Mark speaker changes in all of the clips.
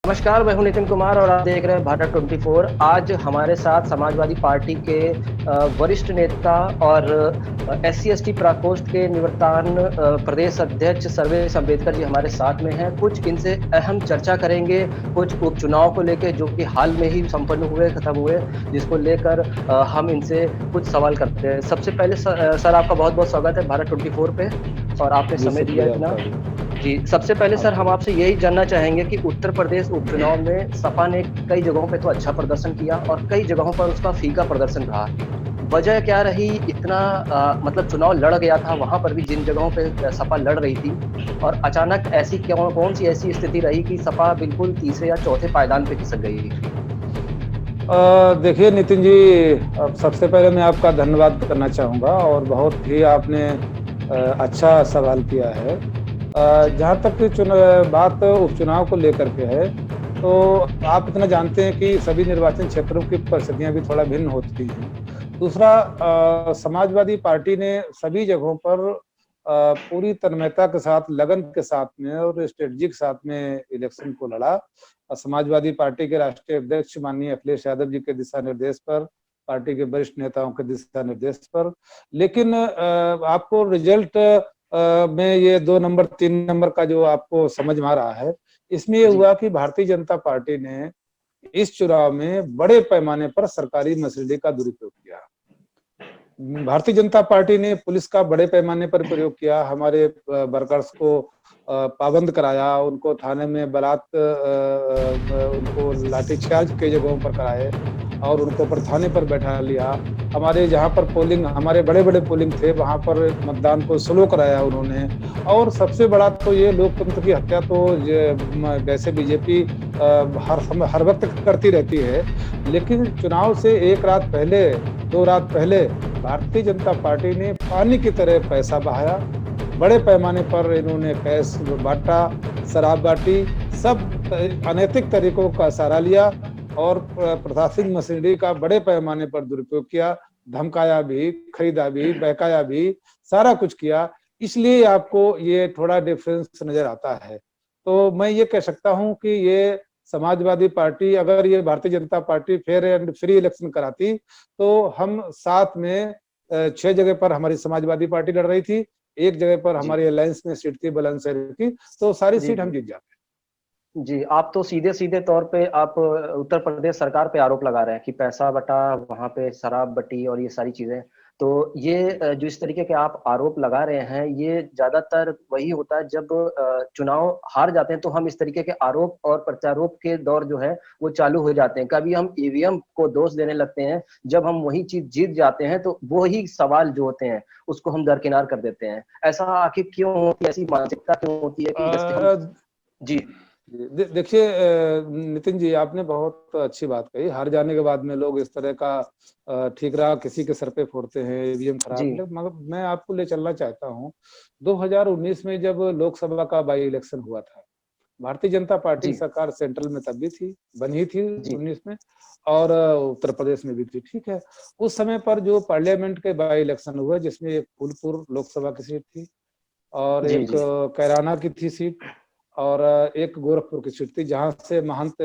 Speaker 1: नमस्कार, मैं हूं नितिन कुमार और आप देख रहे हैं भारत 24। आज हमारे साथ समाजवादी पार्टी के वरिष्ठ नेता और एससी एसटी प्रकोष्ठ के निवर्तमान प्रदेश अध्यक्ष सर्वेश अंबेडकर जी हमारे साथ में हैं। कुछ इनसे अहम चर्चा करेंगे, कुछ उपचुनाव को लेकर जो कि हाल में ही संपन्न हुए, खत्म हुए, जिसको लेकर हम इनसे कुछ सवाल करते हैं। सबसे पहले सर आपका बहुत-बहुत स्वागत है भारत 24 पे और आपने
Speaker 2: जी,
Speaker 1: समय दिया
Speaker 2: शुक्रिया
Speaker 1: इतना।
Speaker 2: आपका भी।
Speaker 1: जी, सबसे पहले सर हम
Speaker 2: आपका
Speaker 1: आपसे यही जानना चाहेंगे कि उत्तर प्रदेश उपचुनाव में सपा ने कई जगहों पे तो अच्छा प्रदर्शन किया और कई जगहों पर उसका फीका प्रदर्शन रहा। वजह क्या रही? इतना मतलब चुनाव लड़ गया था वहाँ पर भी जिन जगहों पे सपा लड़ रही थी और अचानक ऐसी कौन-सी ऐसी स्थिति रही कि सपा बिल्कुल तीसरे या चौथे पायदान पे खिसक गई?
Speaker 2: देखिए नितिन जी, अब सबसे पहले मैं आपका धन्यवाद करना चाहूँगा और बहुत ही आपने अच्छा सवाल किया है।
Speaker 1: जी,
Speaker 2: जहाँ तक बात उपचुनाव को लेकर के है, तो आप इतना जानते हैं कि सभी निर्वाचन क्षेत्रों की परिस्थितियाँ भी थोड़ा भिन्न होती हैं। दूसरा, समाजवादी पार्टी ने सभी जगहों पर पूरी तन्मयता के साथ, लगन के साथ में और स्ट्रेटजी के साथ में इलेक्शन को लड़ा। समाजवादी पार्टी के राष्ट्रीय अध्यक्ष माननीय अखिलेश यादव जी के दिशा निर्देश पर, पार्टी के वरिष्ठ नेताओं के दिशा निर्देश पर। लेकिन आपको रिजल्ट में ये 2 नंबर 3 नंबर का जो आपको समझ में आ रहा है, इसमें ये
Speaker 1: जी,
Speaker 2: हुआ कि भारतीय जनता पार्टी ने इस चुनाव में बड़े पैमाने पर सरकारी मशीनरी का दुरुपयोग किया। भारतीय जनता पार्टी ने पुलिस का बड़े पैमाने पर प्रयोग किया, हमारे वर्कर्स को पाबंद कराया, उनको थाने में उनको लाठीचार्ज कई जगहों पर कराए और उनको पर थाने पर बैठा लिया। हमारे जहाँ पर पोलिंग, हमारे बड़े-बड़े पोलिंग थे, वहाँ पर मतदान को स्लो कराया उन्होंने। और सबसे बड़ा तो ये लोकतंत्र की हत्या तो वैसे बीजेपी हर वक्त करती रहती है, लेकिन चुनाव से 1 रात पहले, 2 रात पहले भारतीय जनता पार्टी ने पानी की तरह पैसा बहाया। बड़े पैमाने पर इन्होंने कैश बांटा, शराब बांटी, सब अनैतिक तरीकों का सहारा लिया और प्रशासनिक मशीनरी का बड़े पैमाने पर दुरुपयोग किया, धमकाया भी, खरीदा भी, बहकाया भी, सारा कुछ किया। इसलिए आपको ये थोड़ा डिफरेंस नजर आता है। तो मैं ये कह सकता हूँ कि ये समाजवादी पार्टी, अगर ये Bharatiya Janata party fair and free election कराती, तो हम साथ में 6 जगह पर हमारी समाजवादी पार्टी लड़ रही थी, एक जगह पर
Speaker 1: जी,
Speaker 2: हमारी अलायंस में सीट थी बुलंदशहर की, तो सारी
Speaker 1: जी,
Speaker 2: सीट हम
Speaker 1: जी।
Speaker 2: जीत जाते।
Speaker 1: जी, आप तो सीधे-सीधे तौर पे आप उत्तर प्रदेश सरकार पे आरोप लगा रहे हैं कि पैसा बँटा, वहाँ पे शराब बटी और ये सारी चीज़ें। तो ये जो इस तरीके के आप आरोप लगा रहे हैं, ये ज़्यादातर वही होता है जब चुनाव हार जाते हैं, तो हम इस तरीके के आरोप और प्रत्यारोप के दौर जो है, वो चालू हो जाते हैं। कभी हम ईवीएम को दोष देने लगते हैं, जब हम वही चीज़ जीत जाते हैं, तो वो ही सवाल जो होते हैं, उसको हम दरकिनार कर देते हैं। ऐसा आखिर क्यों होती है? ऐसी मानसिकता क्यों होती है कि जैसे हम
Speaker 2: हैं।
Speaker 1: जी,
Speaker 2: देखिए नितिन जी, आपने बहुत अच्छी बात कही। हार जाने के बाद में लोग इस तरह का ठीक रहा किसी के सर पे फोड़ते हैं, ईवीएम खराब,
Speaker 1: जी।
Speaker 2: मगर मैं आपको ले चलना चाहता हूँ 2019 में जब लोकसभा का बाई इलेक्शन हुआ था। भारतीय जनता पार्टी की
Speaker 1: जी,
Speaker 2: सरकार सेंट्रल में तब भी थी, बनी थी
Speaker 1: जी,
Speaker 2: 19 में, और उत्तर प्रदेश में भी थी, ठीक है। उस समय पर जो पार्लियामेंट के बाई इलेक्शन हुए, जिसमें एक फूलपुर लोकसभा की सीट थी और
Speaker 1: जी,
Speaker 2: एक
Speaker 1: जी,
Speaker 2: कैराना की थी सीट, और एक गोरखपुर की सीट थी, जहां से महंत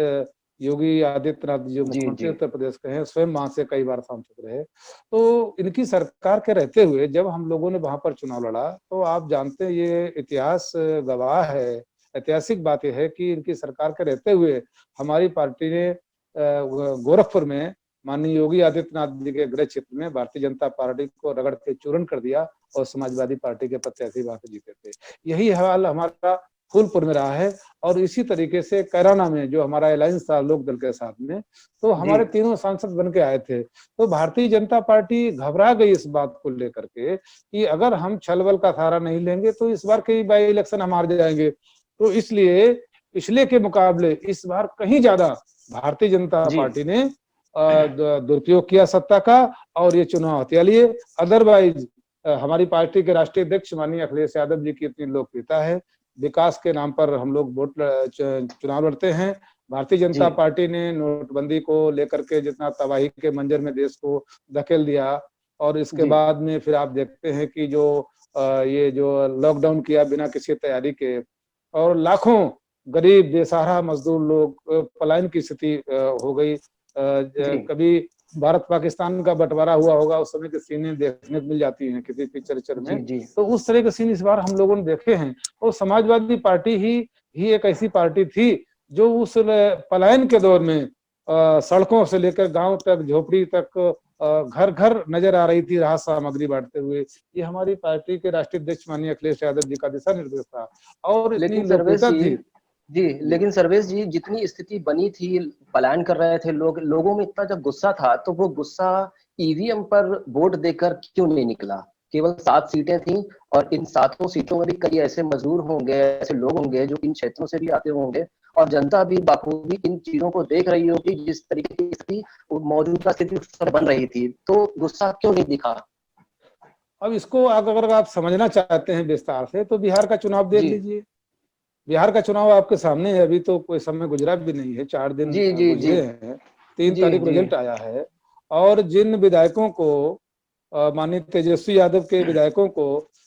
Speaker 2: योगी आदित्यनाथ जो
Speaker 1: जी,
Speaker 2: मुख्यमंत्री
Speaker 1: जी,
Speaker 2: उत्तर प्रदेश के हैं, स्वयं वहां से कई बार सांसद रहे। तो इनकी सरकार के रहते हुए जब हम लोगों ने वहां पर चुनाव लड़ा, तो आप जानते हैं, ये इतिहास गवाह है, ऐतिहासिक बात यह है कि इनकी सरकार के रहते हुए हमारी पार्टी ने गोरखपुर में माननीय योगी आदित्यनाथ जी के गृह क्षेत्र में भारतीय जनता पार्टी को रगड़ के चूर्ण कर दिया और समाजवादी पार्टी के प्रत्याशी वहां से जीते थे। यही हाल हमारा फूलपुर में रहा है। और इसी तरीके से कैराना में जो हमारा अलायंस था लोक दल के साथ में, तो
Speaker 1: जी,
Speaker 2: हमारे तीनों सांसद बन के आए थे। तो भारतीय जनता पार्टी घबरा गई इस बात को लेकर के कि अगर हम छल बल का सहारा नहीं लेंगे तो इस बार के बाई इलेक्शन हम हार जाएंगे। तो इसलिए पिछले के मुकाबले इस बार कहीं ज्यादा भारतीय जनता
Speaker 1: जी,
Speaker 2: पार्टी ने दुरुपयोग किया सत्ता का और ये चुनाव हथिया लिए। अदरवाइज हमारी पार्टी के राष्ट्रीय अध्यक्ष माननीय अखिलेश यादव जी की इतनी लोकप्रियता है, विकास के नाम पर हम लोग चुनाव लड़ते हैं। भारतीय जनता
Speaker 1: जी,
Speaker 2: पार्टी ने नोटबंदी को लेकर के जितना तबाही के मंजर में देश को धकेल दिया, और इसके
Speaker 1: जी,
Speaker 2: बाद में फिर आप देखते हैं कि जो ये जो लॉकडाउन किया बिना किसी तैयारी के, और लाखों गरीब बेसहारा मजदूर लोग पलायन की स्थिति हो गई।
Speaker 1: जी
Speaker 2: कभी भारत पाकिस्तान का बंटवारा हुआ होगा, उस समय की सीनें देखने को मिल जाती हैं किसी पिक्चर में।
Speaker 1: जी जी
Speaker 2: तो उस तरह के सीन इस बार हम लोगों ने देखे हैं। और समाजवादी पार्टी ही एक ऐसी पार्टी थी जो उस पलायन के दौर में सड़कों से लेकर गांव तक, झोपड़ी तक, घर घर नजर आ रही थी राहत सामग्री बांटते हुए। ये हमारी पार्टी के राष्ट्रीय अध्यक्ष माननीय अखिलेश यादव जी का दिशा निर्देश था, और इतनी
Speaker 1: लेकिन सर्वेश
Speaker 2: लोकुलता
Speaker 1: जी,
Speaker 2: थी।
Speaker 1: जी
Speaker 2: जी
Speaker 1: लेकिन सर्वेश जी, जितनी स्थिति बनी थी, पलायन कर रहे थे लोग, लोगों में इतना जब गुस्सा था, तो वो गुस्सा ईवीएम पर वोट देकर क्यों नहीं निकला? केवल 7 सीटें थी, और इन 7 सीटों में भी कई ऐसे मजदूर होंगे, ऐसे लोग होंगे जो इन क्षेत्रों से भी आते होंगे, और जनता भी बाखूबी इन चीजों को देख रही होगी, जिस तरीके की स्थिति मौजूदा स्थिति उस समय बन रही थी, तो गुस्सा क्यों नहीं दिखा?
Speaker 2: अब इसको अगर आप समझना चाहते हैं विस्तार से, तो बिहार का चुनाव देख
Speaker 1: जी
Speaker 2: लीजिए। बिहार का चुनाव आपके सामने है, अभी तो कोई समय गुजरा भी नहीं है, 4 दिन
Speaker 1: जी जी जी
Speaker 2: गुजरे हैं। 3 तारीख
Speaker 1: जी
Speaker 2: रिजल्ट आया है। और जिन विधायकों को, माननीय तेजस्वी यादव के विधायकों को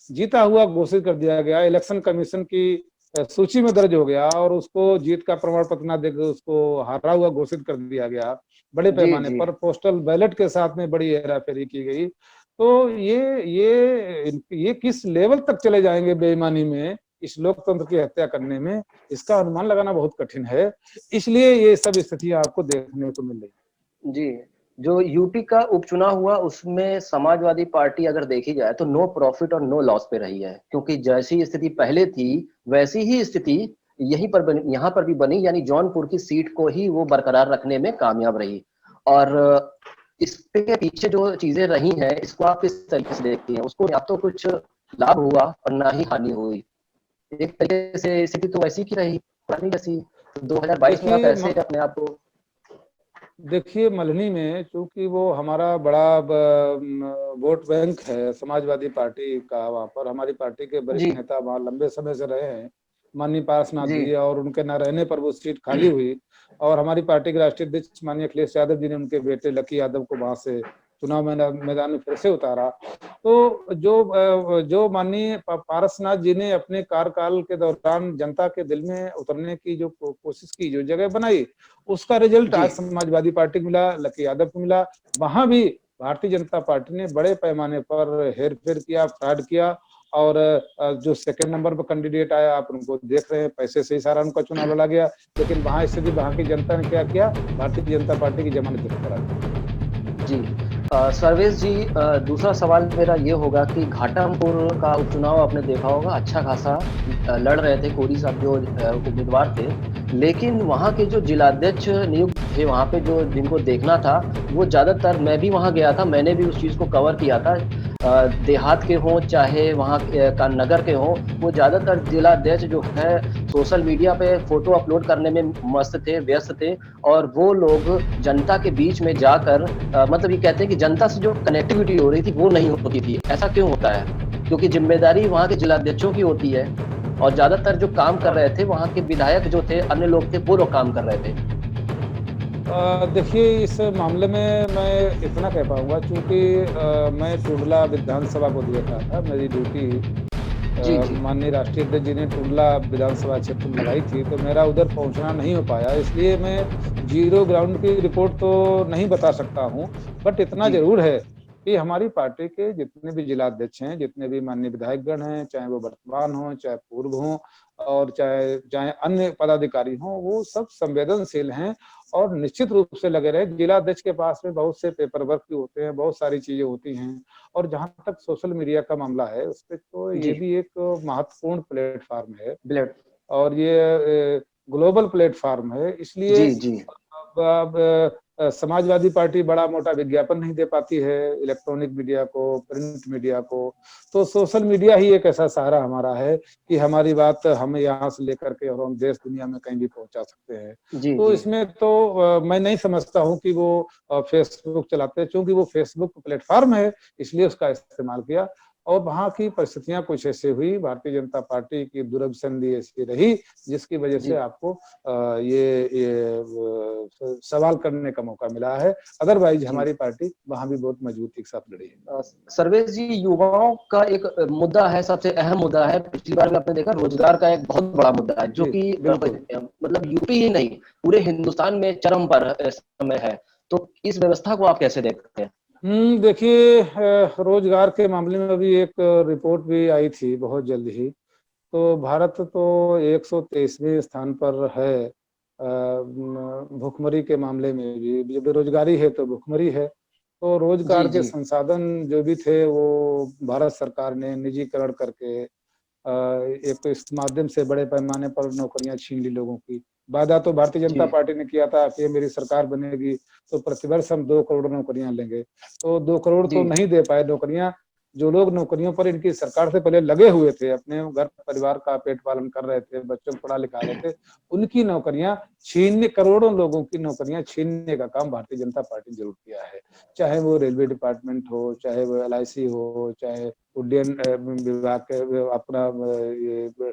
Speaker 2: जीता हुआ घोषित कर दिया गया, इलेक्शन कमीशन की सूची में दर्ज हो गया, और उसको जीत का प्रमाण पत्र ना देकर उसको हारा हुआ घोषित कर दिया गया बड़े
Speaker 1: जी
Speaker 2: पैमाने
Speaker 1: जी
Speaker 2: पर, पोस्टल बैलेट के साथ में बड़ी हेराफेरी की गई। तो ये किस लेवल तक चले जाएंगे बेईमानी में, इस लोकतंत्र की हत्या करने में, इसका अनुमान लगाना बहुत कठिन है। इसलिए ये सब स्थितियां आपको देखने को मिल रही
Speaker 1: जी। जो यूपी का उपचुनाव हुआ, उसमें समाजवादी पार्टी अगर देखी जाए तो नो प्रॉफिट और नो लॉस पे रही है, क्योंकि जैसी स्थिति पहले थी वैसी ही स्थिति यहीं पर बनी, यहाँ पर भी बनी, यानी जौनपुर की सीट को ही वो बरकरार रखने में कामयाब रही। और इसके पीछे जो चीजें रही हैं, इसको आप किस तरीके से देखती हैं? उसको या तो कुछ लाभ हुआ और ना ही हानि हुई, एक तरीके से स्थिति तो वैसी की रही, पुरानी जैसी। तो 2022 में आप
Speaker 2: देखिए
Speaker 1: ऐसे अपने आप को।
Speaker 2: देखिए मल्हनी में चूंकि वो हमारा बड़ा वोट बैंक है समाजवादी पार्टी का, वहाँ पर हमारी पार्टी के
Speaker 1: जी
Speaker 2: वरिष्ठ नेता वहाँ लंबे समय से रहे हैं, माननीय पार्श्वनाथ
Speaker 1: जी
Speaker 2: जी, और उनके न रहने पर वो सीट खाली हुई। और हमारी पार्टी के राष्ट्रीय अध्यक्ष माननीय अखिलेश यादव जी ने उनके बेटे लकी यादव को वहां से चुनाव मैदान में फिर से उतारा। तो जो माननीय पारसनाथ जी ने अपने कार्यकाल के दौरान जनता के दिल में उतरने की जो कोशिश की, जो जगह बनाई, उसका रिजल्ट
Speaker 1: जी
Speaker 2: आज समाजवादी पार्टी को मिला, लकी यादव को मिला। वहां भी भारतीय जनता पार्टी ने बड़े पैमाने पर हेर फेर किया, फ्रॉड किया। और जो सेकंड नंबर पर कैंडिडेट आया, आप उनको देख रहे हैं, पैसे से ही सारा उनका चुनाव लड़ा गया। लेकिन वहां स्थिति, वहां की जनता ने क्या किया, भारतीय जनता पार्टी की जमानत जब्त करा दी।
Speaker 1: जी। सर्वेश जी, दूसरा सवाल मेरा ये होगा कि घाटमपुर का उपचुनाव आपने देखा होगा, अच्छा खासा लड़ रहे थे कोरी साहब जो उम्मीदवार थे, लेकिन वहाँ के जो जिलाध्यक्ष नियुक्त थे वहाँ पे, जो जिनको देखना था, वो ज़्यादातर, मैं भी वहाँ गया था, मैंने भी उस चीज़ को कवर किया था, देहात के हों चाहे वहाँ का नगर के हों, वो ज़्यादातर जिलाध्यक्ष जो है सोशल मीडिया पे फोटो अपलोड करने में मस्त थे, व्यस्त थे, और वो लोग जनता के बीच में जाकर मतलब ये कहते हैं कि जनता से जो कनेक्टिविटी हो रही थी वो नहीं होती थी। ऐसा क्यों होता है? क्योंकि जिम्मेदारी वहाँ के जिलाध्यक्षों की होती है, और ज्यादातर जो काम कर रहे थे वहाँ के विधायक जो थे, अन्य लोग थे, वो लोग काम कर रहे थे।
Speaker 2: देखिए इस मामले में मैं इतना कह पाऊंगा, चूंकि मैं टुंडला विधानसभा को देख रहा था, मेरी ड्यूटी
Speaker 1: जी जी
Speaker 2: माननीय राष्ट्रीय अध्यक्ष जी ने टुंडला विधानसभा क्षेत्र में लगाई थी, तो मेरा उधर पहुंचना नहीं हो पाया, इसलिए मैं जीरो ग्राउंड की रिपोर्ट तो नहीं बता सकता हूं। बट इतना
Speaker 1: जी
Speaker 2: जरूर है कि हमारी पार्टी के जितने भी जिलाध्यक्ष हैं, जितने भी माननीय विधायकगण हैं, चाहे वो वर्तमान हो चाहे पूर्व हो, और चाहे चाहे अन्य पदाधिकारी हों, वो सब संवेदनशील हैं और निश्चित रूप से लगे रहे। जिलाध्यक्ष के पास में बहुत से पेपर वर्क भी होते हैं, बहुत सारी चीजें होती हैं। और जहां तक सोशल मीडिया का मामला है, उस पर तो ये
Speaker 1: जी
Speaker 2: भी एक महत्वपूर्ण प्लेटफॉर्म है,
Speaker 1: ब्लेड
Speaker 2: और ये ग्लोबल प्लेटफॉर्म है। इसलिए
Speaker 1: जी जी
Speaker 2: अब समाजवादी पार्टी बड़ा मोटा विज्ञापन नहीं दे पाती है इलेक्ट्रॉनिक मीडिया को, प्रिंट मीडिया को। तो सोशल मीडिया ही एक ऐसा सहारा हमारा है कि हमारी बात हम यहाँ से लेकर के और हम देश दुनिया में कहीं भी पहुंचा सकते हैं।
Speaker 1: जी
Speaker 2: तो
Speaker 1: जी
Speaker 2: इसमें तो मैं नहीं समझता हूँ कि वो फेसबुक चलाते हैं, क्योंकि वो फेसबुक प्लेटफॉर्म है, इसलिए उसका इस्तेमाल किया। और वहाँ की परिस्थितियां कुछ ऐसे हुई, भारतीय जनता पार्टी की दुरभिसंधि ऐसी रही जिसकी वजह से
Speaker 1: जी।
Speaker 2: आपको सवाल करने का मौका मिला है। अदरवाइज
Speaker 1: जी।
Speaker 2: हमारी पार्टी वहां भी बहुत मजबूती के साथ लड़ी है।
Speaker 1: सर्वेश जी, युवाओं का एक मुद्दा है, सबसे अहम मुद्दा है। पिछली बार भी आपने देखा, रोजगार का एक बहुत बड़ा मुद्दा है, जो
Speaker 2: जी
Speaker 1: कि
Speaker 2: बिल्कुल।
Speaker 1: मतलब यूपी ही नहीं, पूरे हिंदुस्तान में चरम पर इस समय है। तो इस व्यवस्था को आप कैसे देखते हैं?
Speaker 2: देखिए, रोजगार के मामले में अभी एक रिपोर्ट भी आई थी बहुत जल्द ही। तो भारत तो 123वें स्थान पर है भुखमरी के मामले में भी। जो बेरोजगारी है तो भुखमरी है। तो रोजगार
Speaker 1: जी,
Speaker 2: के
Speaker 1: जी।
Speaker 2: संसाधन जो भी थे वो भारत सरकार ने निजीकरण करके एक तो इस माध्यम से बड़े पैमाने पर नौकरियां छीन ली लोगों की। वादा तो भारतीय जनता
Speaker 1: जी,
Speaker 2: पार्टी ने किया था कि मेरी सरकार बनेगी तो प्रतिवर्ष हम 2 करोड़ नौकरियां लेंगे। तो 2 करोड़ तो
Speaker 1: जी,
Speaker 2: नहीं दे पाए नौकरियां। जो लोग नौकरियों पर इनकी सरकार से पहले लगे हुए थे, अपने घर परिवार का पेट पालन कर रहे थे, बच्चों को पढ़ा लिखा रहे थे, उनकी नौकरियां छीनने, करोड़ों लोगों की नौकरियां छीनने का काम भारतीय जनता पार्टी जरूर किया है। चाहे वो रेलवे डिपार्टमेंट हो, चाहे वो LIC हो, चाहे उड्डयन विभाग के अपना ये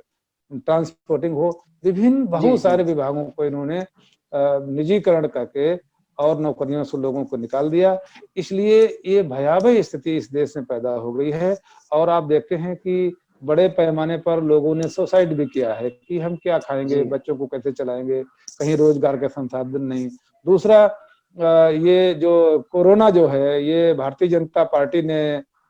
Speaker 2: ट्रांसपोर्टिंग हो, विभिन्न
Speaker 1: जी,
Speaker 2: बहुत
Speaker 1: जी,
Speaker 2: सारे विभागों को इन्होंने निजीकरण करके और नौकरियों से लोगों को निकाल दिया। इसलिए ये भयावह स्थिति इस देश में पैदा हो गई है। और आप देखते हैं कि बड़े पैमाने पर लोगों ने सुसाइड भी किया है कि हम क्या खाएंगे,
Speaker 1: जी,
Speaker 2: बच्चों को कैसे चलाएंगे, कहीं रोजगार के संसाधन नहीं। दूसरा, ये जो कोरोना जो है, ये भारतीय जनता पार्टी ने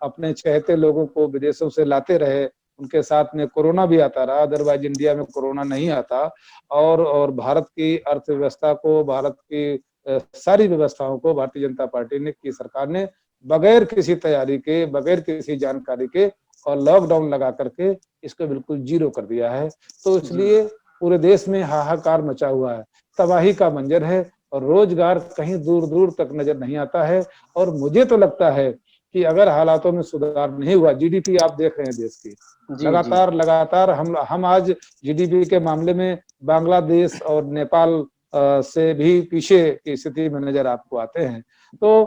Speaker 2: अपने चहेते लोगों को विदेशों से लाते रहे, उनके साथ में कोरोना भी आता रहा, अदरवाइज इंडिया में कोरोना नहीं आता। और भारत की अर्थव्यवस्था को, भारत की सारी व्यवस्थाओं को भारतीय जनता पार्टी ने की सरकार ने बगैर किसी तैयारी के, बगैर किसी जानकारी के और लॉकडाउन लगा करके इसको बिल्कुल जीरो कर दिया है। तो
Speaker 1: जी,
Speaker 2: इसलिए पूरे देश में हाहाकार मचा हुआ है, तबाही का मंजर है और रोजगार कहीं दूर दूर तक नजर नहीं आता है। और मुझे तो लगता है कि अगर हालातों में सुधार नहीं हुआ, GDP आप देख रहे हैं देश की,
Speaker 1: जी, जी,
Speaker 2: लगातार लगातार हम आज GDP के मामले में बांग्लादेश और नेपाल से भी पीछे की स्थिति में नजर आपको आते हैं। तो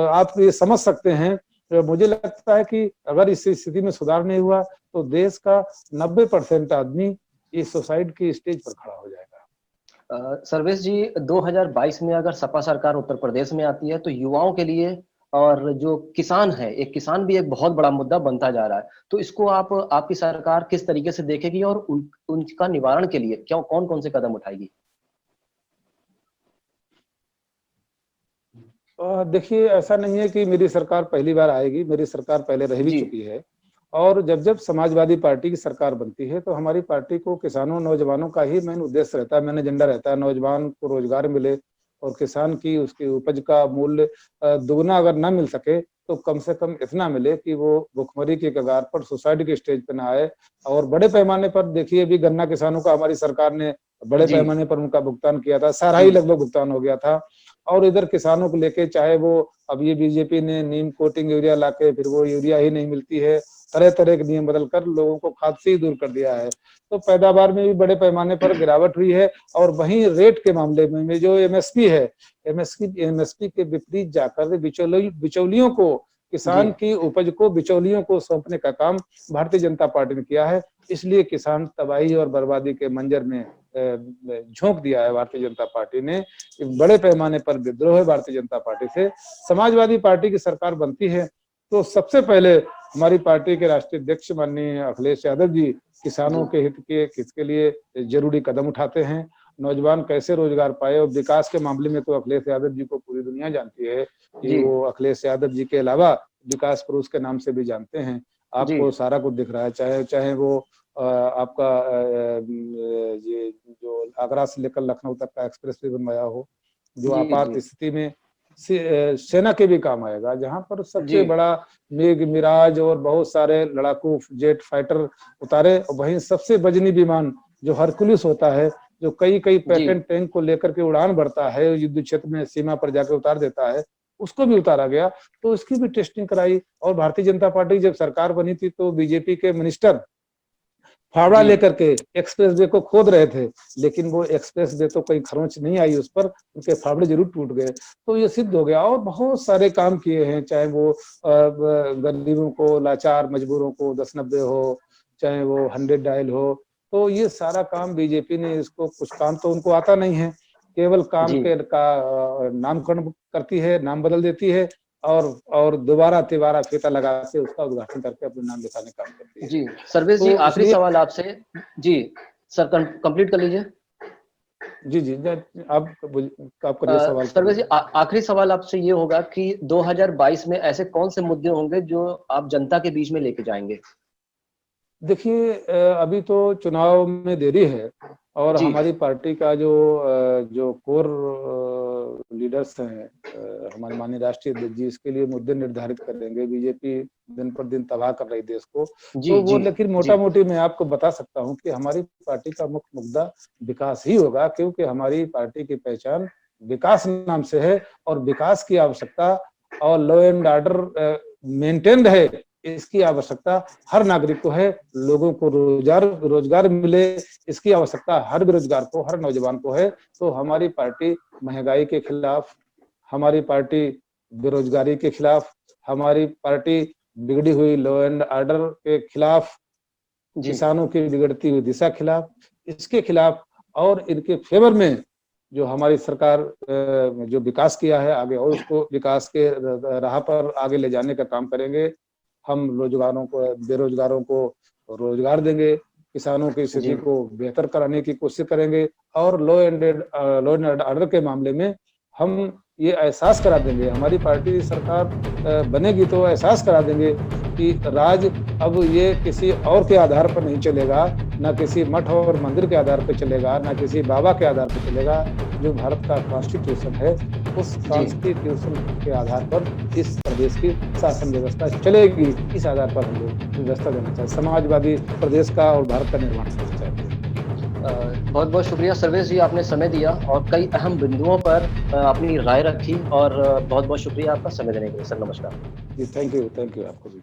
Speaker 2: आप ये समझ सकते हैं। मुझे लगता है कि अगर इस स्थिति में सुधार नहीं हुआ तो देश का 90% आदमी इस सुसाइड की स्टेज पर खड़ा हो जाएगा।
Speaker 1: सर्वेश जी, 2022 में अगर सपा सरकार उत्तर प्रदेश में आती है, तो युवाओं के लिए और जो किसान है, एक किसान भी एक बहुत बड़ा मुद्दा बनता जा रहा है। तो इसको आपकी सरकार किस तरीके से देखेगी, और उनका निवारण के लिए क्या कौन कौन से कदम उठाएगी?
Speaker 2: देखिए, ऐसा नहीं है कि मेरी सरकार पहली बार आएगी, मेरी सरकार पहले रह भी
Speaker 1: जी,
Speaker 2: चुकी है। और जब जब समाजवादी पार्टी की सरकार बनती है तो हमारी पार्टी को किसानों नौजवानों का ही मेन उद्देश्य रहता है, मेन एजेंडा रहता है, नौजवान को रोजगार मिले और किसान की उसकी उपज का मूल्य दुगना अगर ना मिल सके तो कम से कम इतना मिले कि वो भुखमरी के कगार पर, सुसाइड के स्टेज पे ना आए। और बड़े पैमाने पर देखिए, अभी गन्ना किसानों का हमारी सरकार ने बड़े
Speaker 1: जी,
Speaker 2: पैमाने पर उनका भुगतान किया था, सारा ही
Speaker 1: जी,
Speaker 2: लगभग भुगतान हो गया था। और इधर किसानों को लेके, चाहे वो अब ये बीजेपी ने नीम कोटिंग यूरिया लाके फिर वो यूरिया ही नहीं मिलती है, तरह तरह के नियम बदल कर लोगों को खाद से ही दूर कर दिया है। तो पैदावार में भी बड़े पैमाने पर गिरावट हुई है। और वहीं रेट के मामले में जो MSP है, MSP के विपरीत जाकर बिचौलियों को,
Speaker 1: जी,
Speaker 2: किसान की उपज को बिचौलियों को सौंपने का काम भारतीय जनता पार्टी ने किया है। इसलिए किसान तबाही और बर्बादी के मंजर में झोंक दिया है भारतीय जनता पार्टी ने। बड़े पैमाने पर विद्रोह है भारतीय जनता पार्टी से। समाजवादी पार्टी की सरकार बनती है तो सबसे पहले हमारी पार्टी के राष्ट्रीय अध्यक्ष माननीय अखिलेश यादव जी
Speaker 1: जी,
Speaker 2: किसानों के हित के लिए जरूरी कदम उठाते हैं। नौजवान कैसे रोजगार पाए, और विकास के मामले में तो अखिलेश यादव जी को पूरी दुनिया जानती है कि
Speaker 1: जी,
Speaker 2: वो अखिलेश यादव जी के अलावा विकास पुरुष के नाम से भी जानते हैं।
Speaker 1: जी,
Speaker 2: आपको सारा कुछ दिख रहा है, चाहे चाहे वो आपका ये जो आगरा से लेकर लखनऊ तक का एक्सप्रेस वे बनवाया हो, जो
Speaker 1: जी,
Speaker 2: आपात
Speaker 1: जी,
Speaker 2: स्थिति में सेना के भी काम आएगा, जहां पर
Speaker 1: जी,
Speaker 2: सबसे बड़ा मेघ मिराज और बहुत सारे लड़ाकू जेट फाइटर उतारे, और वहीं सबसे वजनी विमान जो हरकुलिस होता है, जो कई कई
Speaker 1: जी,
Speaker 2: पैटर्न टैंक को लेकर के उड़ान भरता है, युद्ध क्षेत्र में सीमा पर जाकर उतार देता है, उसको भी उतारा गया। तो इसकी भी टेस्टिंग कराई। और भारतीय जनता पार्टी जब सरकार बनी थी तो बीजेपी के मिनिस्टर फावड़ा
Speaker 1: जी
Speaker 2: लेकर के एक्सप्रेस वे को खोद रहे थे, लेकिन वो एक्सप्रेस वे तो कोई खरोंच नहीं आई उस पर, उनके फावड़े जरूर टूट गए। तो ये सिद्ध हो गया। और बहुत सारे काम किए हैं, चाहे वो गरीबों को, लाचार मजबूरों को 1090 हो, चाहे वो 100 डायल हो। तो ये सारा काम बीजेपी ने, इसको कुछ काम तो उनको आता नहीं है, केवल काम
Speaker 1: जी
Speaker 2: के का नामकरण करती है, नाम बदल देती है, और दोबारा तिबारा फीता लगा के उसका उद्घाटन करके अपने नाम लिखाने का काम करती है।
Speaker 1: जी सर्वेश जी,
Speaker 2: तो
Speaker 1: आखिरी
Speaker 2: इसलिए
Speaker 1: सवाल आपसे। जी सर, कंप्लीट कर लीजिए।
Speaker 2: जी जी, आप करिए, सवाल
Speaker 1: सर्वेश जी,
Speaker 2: करिए।
Speaker 1: आखिरी सवाल आपसे ये होगा कि 2022 में ऐसे कौन से मुद्दे होंगे जो आप जनता के बीच में लेके जाएंगे?
Speaker 2: देखिए, अभी तो चुनाव में देरी है, और
Speaker 1: जी
Speaker 2: हमारी पार्टी का जो कोर लीडर्स हैं, हमारे माननीय राष्ट्रीय अध्यक्ष जी, इसके लिए मुद्दे निर्धारित करेंगे। बीजेपी दिन पर दिन तबाह कर रही देश को,
Speaker 1: जी
Speaker 2: तो वो,
Speaker 1: जी
Speaker 2: लेकिन
Speaker 1: जी
Speaker 2: मोटा मोटी मैं आपको बता सकता हूँ कि हमारी पार्टी का मुख्य मुद्दा विकास ही होगा, क्योंकि हमारी पार्टी की पहचान विकास नाम से है, और विकास की आवश्यकता, और लॉ एंड ऑर्डर मेंटेन्ड है, इसकी आवश्यकता हर नागरिक को है। लोगों को रोजगार मिले, इसकी आवश्यकता हर बेरोजगार को, हर नौजवान को है। तो हमारी पार्टी महंगाई के खिलाफ, हमारी पार्टी बेरोजगारी के खिलाफ, हमारी पार्टी बिगड़ी हुई लॉ एंड ऑर्डर के खिलाफ,
Speaker 1: जी
Speaker 2: किसानों की बिगड़ती हुई दिशा खिलाफ, इसके खिलाफ, और इनके फेवर में जो हमारी सरकार जो विकास किया है आगे, और उसको विकास के राह पर आगे ले जाने का काम करेंगे। हम बेरोजगारों को रोजगार देंगे, किसानों की
Speaker 1: जी
Speaker 2: स्थिति को बेहतर कराने की कोशिश करेंगे, और लॉ एंड ऑर्डर के मामले में हम ये एहसास करा देंगे, हमारी पार्टी सरकार बनेगी तो एहसास करा देंगे कि राज अब ये किसी और के आधार पर नहीं चलेगा, ना किसी मठ और मंदिर के आधार पर चलेगा, ना किसी बाबा के आधार पर चलेगा। जो भारत का कॉन्स्टिट्यूशन है, उस
Speaker 1: जी
Speaker 2: कॉन्स्टिट्यूशन के आधार पर इस प्रदेश की शासन व्यवस्था चलेगी। इस आधार पर हम लोग व्यवस्था देना चाहते, समाजवादी प्रदेश का और भारत का निर्माण करना चाहते हैं।
Speaker 1: बहुत बहुत शुक्रिया सर्वेश जी, आपने समय दिया और कई अहम बिंदुओं पर अपनी राय रखी, और बहुत बहुत शुक्रिया आपका समय देने के लिए। सर नमस्कार।
Speaker 2: जी, थैंक यू आपको भी।